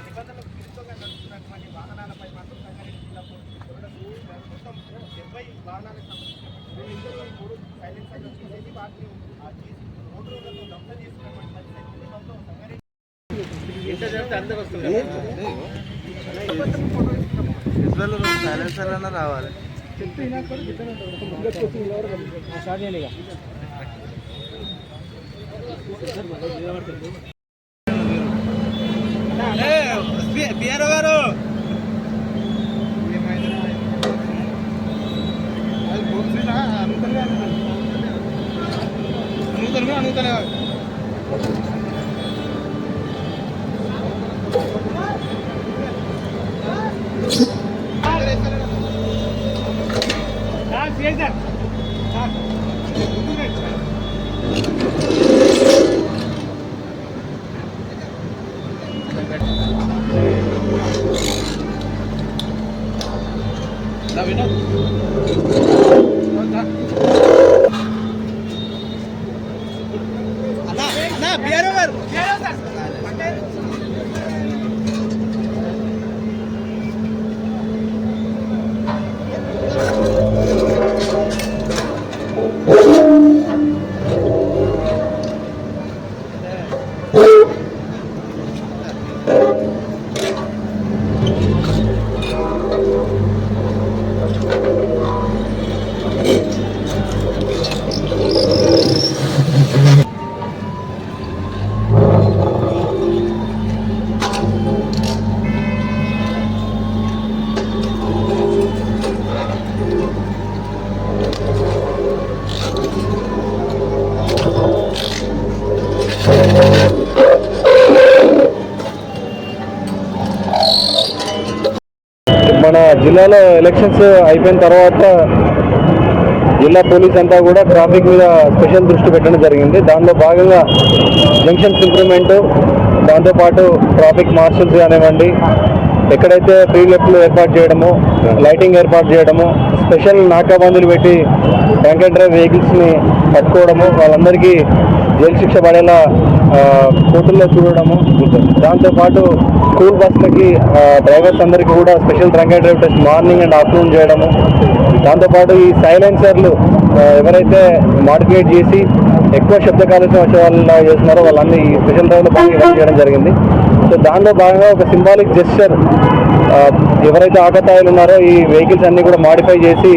నిబంధనలకు విరుద్ధంగా నడుస్తున్నటువంటి వాహనాలపై మాత్రం సంగారెడ్డి జిల్లా పోలీసులు మొత్తం 70 వాహనాలకు సంబంధించిన 3 సైలెన్సర్లు చేసి వాటిని రోడ్డు రోడ్లతో దగ్ధం చేస్తున్నటువంటి పరిస్థితి మొత్తం సంగారెడ్డి సైలెన్సర్ అన్న రావాలి పిఆర్ఓ గారు అనుగుతలే అన్నా పిఆర్ఓ గారు మన జిల్లాలో ఎలక్షన్స్ అయిపోయిన తర్వాత జిల్లా పోలీస్ అంతా కూడా ట్రాఫిక్ మీద స్పెషల్ దృష్టి పెట్టడం జరిగింది. దానిలో భాగంగా జంక్షన్స్ ఇంప్రూవ్మెంట్, దాంతోపాటు ట్రాఫిక్ మార్షల్స్ కానివ్వండి, ఎక్కడైతే ఫ్రీ లెఫ్ట్లు ఏర్పాటు చేయడము, లైటింగ్ ఏర్పాటు చేయడము, స్పెషల్ నాకాబందులు పెట్టి డ్రంక్ అండ్ డ్రైవ్ వెహికల్స్ని పట్టుకోవడము, వాళ్ళందరికీ జైలు శిక్ష పడేలా కోర్టుల్లో చూడడము, దాంతోపాటు స్కూల్ బస్సులకి డ్రైవర్స్ అందరికీ కూడా special drunk and drive test morning and afternoon చేయడము, దాంతోపాటు ఈ సైలెన్సర్లు ఎవరైతే మాడిఫికేట్ చేసి ఎక్కువ శబ్ద కాలుష్యం వచ్చే వాళ్ళు చేస్తున్నారో వాళ్ళన్నీ ఈ స్పెషల్ డ్రైవ్లో భాగంగా ఇవ్వడం చేయడం జరిగింది. సో దానిలో భాగంగా ఒక సింబాలిక్ జెస్చర్, ఎవరైతే ఆకతాయిలు ఉన్నారో ఈ వెహికల్స్ అన్నీ కూడా మాడిఫై చేసి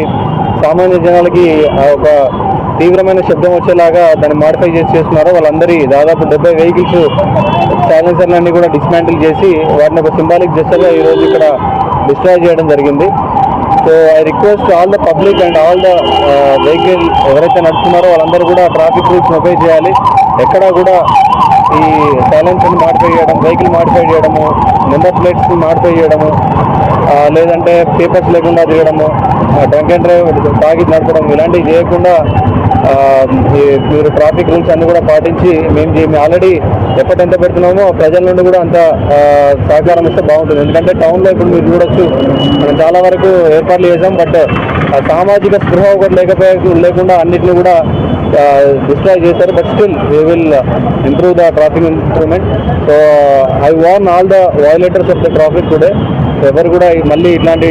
సామాన్య జనాలకి ఒక తీవ్రమైన శబ్దం వచ్చేలాగా దాన్ని మాడిఫై చేస్తున్నారో వాళ్ళందరి దాదాపు 70 వెహికల్స్ సైలెన్సర్లన్నీ కూడా డిస్మాంటిల్ చేసి వాటిని ఒక సింబాలిక్ జెస్చర్గా ఈరోజు ఇక్కడ డిస్ట్రాయ్ చేయడం జరిగింది. So I request all the public and all the vehicle ఎవరైతే నడుస్తున్నారో వాళ్ళందరూ కూడా ట్రాఫిక్ రూల్స్ ఒబే చేయాలి. ఎక్కడా కూడా ఈ సైలెన్సర్ని మాడిఫై చేయడం, వెహికల్ మాడిఫై చేయడము, నెంబర్ ప్లేట్స్ని మాడిఫై చేయడము, లేదంటే పేపర్స్ లేకుండా తీయడము, డ్రంక్ అండ్ డ్రైవ్ తాగి నడపడం ఇలాంటివి చేయకుండా మీరు ట్రాఫిక్ రూల్స్ అన్నీ కూడా పాటించి మేము ఆల్రెడీ ఎఫర్ట్ ఎంత పెడుతున్నామో ప్రజల నుండి కూడా అంత సహకారం ఇస్తే బాగుంటుంది. ఎందుకంటే టౌన్లో ఇప్పుడు మీరు చూడొచ్చు, మనం చాలా వరకు ఏర్పాట్లు చేసాం, బట్ సామాజిక స్పృహ ఒకటి లేకుండా అన్నింటినీ కూడా డిస్ట్రాయ్ చేశారు. But still we will improve the traffic improvement. So I warn all the violators of the traffic today. ఎవరు కూడా మళ్ళీ ఇట్లాంటి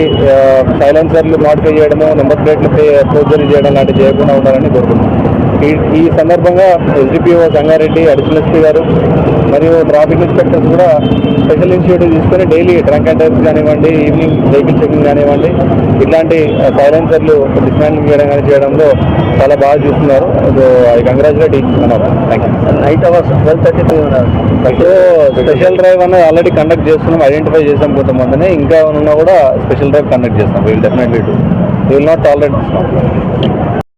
సైలెన్సర్లు మాడిఫై చేయడము, నెంబర్ ప్లేట్లు ఫోర్జరీ చేయడం లాంటివి చేయకుండా ఉండాలని కోరుకుంటున్నాం. ఈ సందర్భంగా ఎస్డిపిఓ సంగారెడ్డి, అడిషనల్ ఎస్పీ గారు మరియు ట్రాఫిక్ ఇన్స్పెక్టర్స్ కూడా స్పెషల్ ఇనిషియేటివ్ తీసుకొని డైలీ డ్రంక్ అండ్ డ్రైవ్స్ కానివ్వండి, ఈవినింగ్ వెహికల్ చెకింగ్ కానివ్వండి, ఇట్లాంటి సైలెన్సర్లు డిస్మాంటిల్ చేయడంలో చాలా బాగా చూస్తున్నారు. So I congratulate each one of them. Thank you. Night hours 12:32 so special drive అనేది ఆల్రెడీ కండక్ట్ చేస్తున్నాం, ఐడెంటిఫై చేసాం కొంతమందిని. ఇంకా ఉన్నా కూడా స్పెషల్ డ్రైవ్ కండక్ట్ చేస్తాం. Will definitely do. Will not tolerate this.